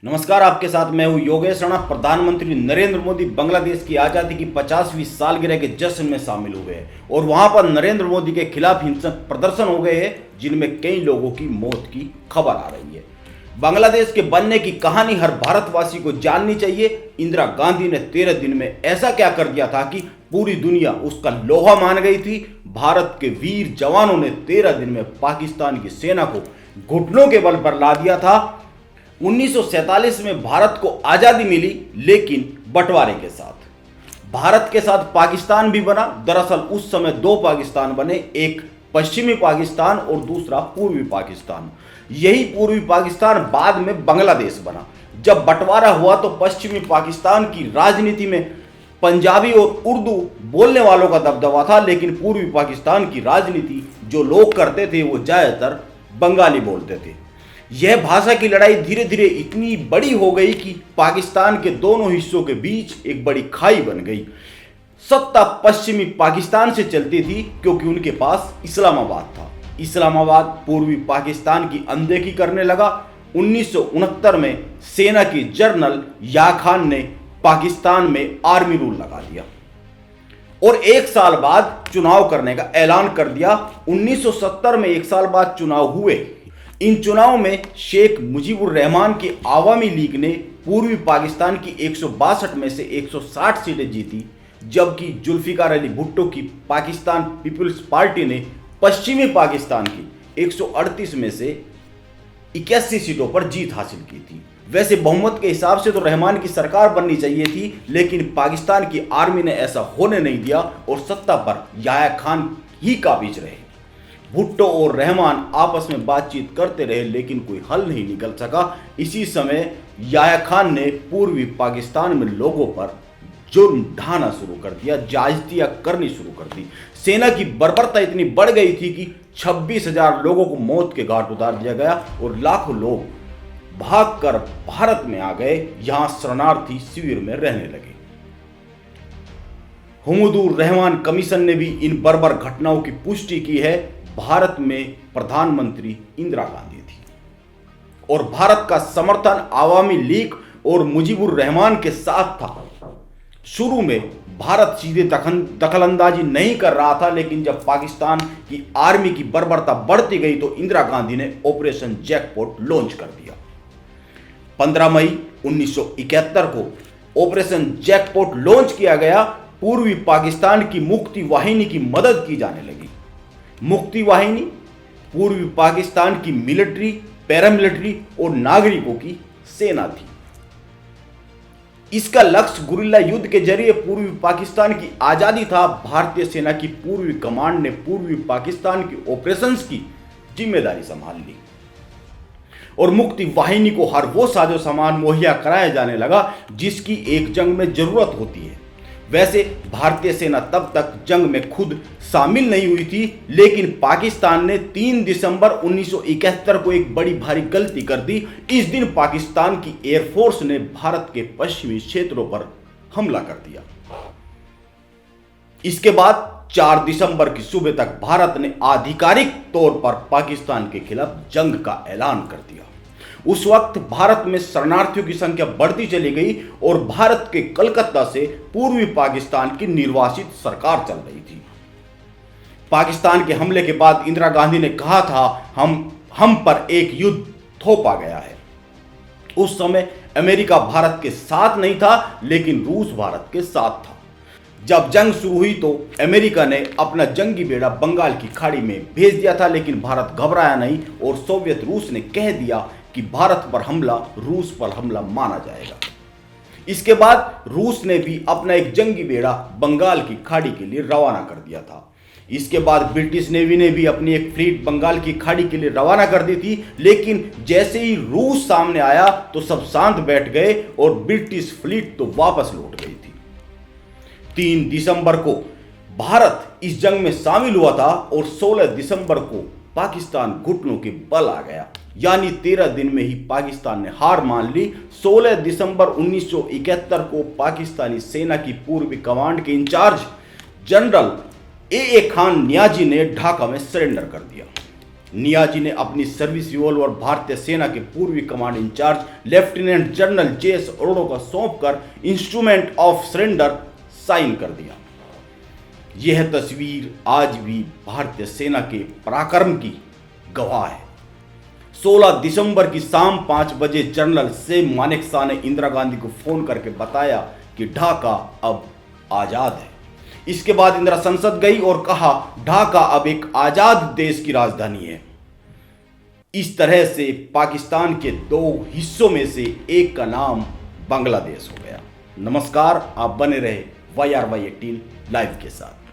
नमस्कार, आपके साथ मैं हूं योगेश राणा। प्रधानमंत्री नरेंद्र मोदी बांग्लादेश की आज़ादी की 50वीं सालगिरह के जश्न में शामिल हुए हैं और वहां पर नरेंद्र मोदी के खिलाफ हिंसक प्रदर्शन हो गए हैं, जिनमें कई लोगों की मौत की खबर आ रही है। बांग्लादेश के बनने की कहानी हर भारतवासी को जाननी चाहिए। इंदिरा गांधी ने 13 दिन में ऐसा क्या कर दिया था कि पूरी दुनिया उसका लोहा मान गई थी। भारत के वीर जवानों ने 13 दिन में पाकिस्तान की सेना को घुटनों के बल पर ला दिया था। 1947 में भारत को आजादी मिली, लेकिन बंटवारे के साथ। भारत के साथ पाकिस्तान भी बना। दरअसल उस समय दो पाकिस्तान बने, एक पश्चिमी पाकिस्तान और दूसरा पूर्वी पाकिस्तान। यही पूर्वी पाकिस्तान बाद में बांग्लादेश बना। जब बंटवारा हुआ तो पश्चिमी पाकिस्तान की राजनीति में पंजाबी और उर्दू बोलने वालों का दबदबा था, लेकिन पूर्वी पाकिस्तान की राजनीति जो लोग करते थे वो ज्यादातर बंगाली बोलते थे। यह भाषा की लड़ाई धीरे धीरे इतनी बड़ी हो गई कि पाकिस्तान के दोनों हिस्सों के बीच एक बड़ी खाई बन गई। सत्ता पश्चिमी पाकिस्तान से चलती थी क्योंकि उनके पास इस्लामाबाद था। इस्लामाबाद पूर्वी पाकिस्तान की अनदेखी करने लगा। 1969 में सेना के जनरल या खान ने पाकिस्तान में आर्मी रूल लगा दिया और एक साल बाद चुनाव करने का ऐलान कर दिया। 1970 में एक साल बाद चुनाव हुए। इन चुनाव में शेख मुजीबुर रहमान की आवामी लीग ने पूर्वी पाकिस्तान की 162 में से 160 सीटें जीती, जबकि जुल्फिकार अली भुट्टो की पाकिस्तान पीपल्स पार्टी ने पश्चिमी पाकिस्तान की 138 में से 81 सीटों पर जीत हासिल की थी। वैसे बहुमत के हिसाब से तो रहमान की सरकार बननी चाहिए थी, लेकिन पाकिस्तान की आर्मी ने ऐसा होने नहीं दिया और सत्ता पर याह्या खान ही काबिज रहे। भुट्टो और रहमान आपस में बातचीत करते रहे, लेकिन कोई हल नहीं निकल सका। इसी समय याह्या खान ने पूर्वी पाकिस्तान में लोगों पर जुर्म ढाना शुरू कर दिया, जायजतियां करनी शुरू कर दी। सेना की बर्बरता इतनी बढ़ गई थी कि 26,000 लोगों को मौत के घाट उतार दिया गया और लाखों लोग भागकर भारत में आ गए, यहां शरणार्थी शिविर में रहने लगे। हुमूदुर रहमान कमीशन ने भी इन बर्बर घटनाओं की पुष्टि की है। भारत में प्रधानमंत्री इंदिरा गांधी थी और भारत का समर्थन आवामी लीग और मुजीबुर रहमान के साथ था। शुरू में भारत सीधे दखलंदाजी नहीं कर रहा था, लेकिन जब पाकिस्तान की आर्मी की बर्बरता बढ़ती गई तो इंदिरा गांधी ने ऑपरेशन जैकपॉट लॉन्च कर दिया। 15 मई 1971 को ऑपरेशन जैकपॉट लॉन्च किया गया। पूर्वी पाकिस्तान की मुक्ति वाहिनी की मदद की जाने लगी। मुक्ति वाहिनी पूर्वी पाकिस्तान की मिलिट्री, पैरामिलिट्री और नागरिकों की सेना थी। इसका लक्ष्य गुरिल्ला युद्ध के जरिए पूर्वी पाकिस्तान की आजादी था। भारतीय सेना की पूर्वी कमांड ने पूर्वी पाकिस्तान की ऑपरेशंस की जिम्मेदारी संभाल ली और मुक्ति वाहिनी को हर वो साजो सामान मुहैया कराया जाने लगा जिसकी एक जंग में जरूरत होती है। वैसे भारतीय सेना तब तक जंग में खुद शामिल नहीं हुई थी, लेकिन पाकिस्तान ने 3 दिसंबर 1971 को एक बड़ी भारी गलती कर दी। इस दिन पाकिस्तान की एयरफोर्स ने भारत के पश्चिमी क्षेत्रों पर हमला कर दिया। इसके बाद 4 दिसंबर की सुबह तक भारत ने आधिकारिक तौर पर पाकिस्तान के खिलाफ जंग का ऐलान कर दिया। उस वक्त भारत में शरणार्थियों की संख्या बढ़ती चली गई और भारत के कलकत्ता से पूर्वी पाकिस्तान की निर्वासित सरकार चल रही थी। पाकिस्तान के हमले के बाद इंदिरा गांधी ने कहा था, हम पर एक युद्ध थोपा गया है। उस समय अमेरिका भारत के साथ नहीं था, लेकिन रूस भारत के साथ था। जब जंग शुरू हुई तो अमेरिका ने अपना जंगी बेड़ा बंगाल की खाड़ी में भेज दिया था, लेकिन भारत घबराया नहीं और सोवियत रूस ने कह दिया कि भारत पर हमला रूस पर हमला माना जाएगा। इसके बाद रूस ने भी अपना एक जंगी बेड़ा बंगाल की खाड़ी के लिए रवाना कर दिया था। इसके बाद ब्रिटिश नेवी ने भी अपनी एक फ्लीट बंगाल की खाड़ी के लिए रवाना कर दी थी, लेकिन जैसे ही रूस सामने आया तो सब शांत बैठ गए और ब्रिटिश फ्लीट तो वापस लौट गई थी। 3 दिसंबर को भारत इस जंग में शामिल हुआ था और 16 दिसंबर को पाकिस्तान घुटनों के बल आ गया, यानी 13 दिन में ही पाकिस्तान ने हार मान ली। 16 दिसंबर 1971 को पाकिस्तानी सेना की पूर्वी कमांड के incharge general A Khan Niazi ने ढाका में सरेंडर कर दिया। नियाजी ने अपनी सर्विस रिवॉल्वर भारतीय सेना के पूर्वी command incharge lieutenant general J S Arora को सौंपकर इंस्ट्रूमेंट ऑफ सरेंडर साइन कर दिया। यह तस्वीर आज भी भारतीय सेना के पराक्रम की गवाह है। 16 दिसंबर की शाम 5 बजे जनरल सेम मानेकशॉ ने इंदिरा गांधी को फोन करके बताया कि ढाका अब आजाद है। इसके बाद इंदिरा संसद गई और कहा ढाका अब एक आजाद देश की राजधानी है। इस तरह से पाकिस्तान के 2 हिस्सों में से एक का नाम बांग्लादेश हो गया। नमस्कार, आप बने रहे YRY18 लाइव के साथ।